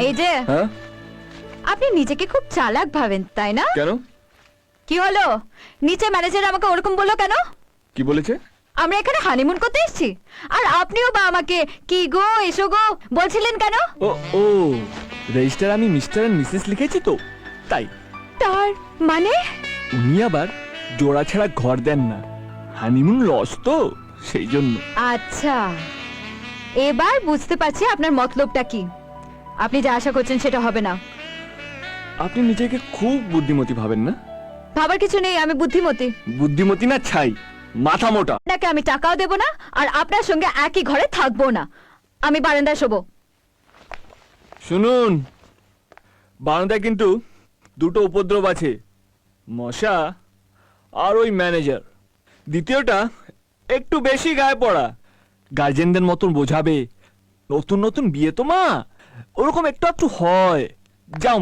এই যে হ্যাঁ, আপনি নিজেকে খুব চালাক ভাবেন তাই না? কেন? কি হলো? নিচে ম্যানেজার আমাকে ওরকম বললো কেন? কি বলেছে? আমরা এখানে হানিমুন করতে এসেছি, আর আপনিও বা আমাকে কি গো এসো গো বলছিলেন কেন? ও ও রেজিস্টার আমি মিস্টার এন্ড মিসেস লিখেছি তো, তাই। তার মানে? উনি আবার জোড়া ছাড়া ঘর দেন না, হানিমুন লস তো, সেই জন্য। আচ্ছা, এবার বুঝতে পারছি আপনার মতলবটা কি। আপনি যা আশা করছেন সেটা হবে না। আপনি নিজেকে খুব বুদ্ধিমতী ভাবেন না? ভাবার কিছু নেই, আমি বুদ্ধিমতী। বুদ্ধিমতী না ছাই, মাথা মোটা। আপনাকে আমি টাকাও দেব না, আর আপনার সঙ্গে একই ঘরে থাকবো না। আমি বারান্দায় শোবো। শুনুন, বারান্দায় কিন্তু দুটো উপদ্রব আছে, মশা আর ওই ম্যানেজার। দ্বিতীয়টা একটু বেশি গায়ে পড়া, গার্জেনদের মতন বোঝাবে। নতুন নতুন বিয়ে তো মা, ওরকম একটু একটু হয়। যাও।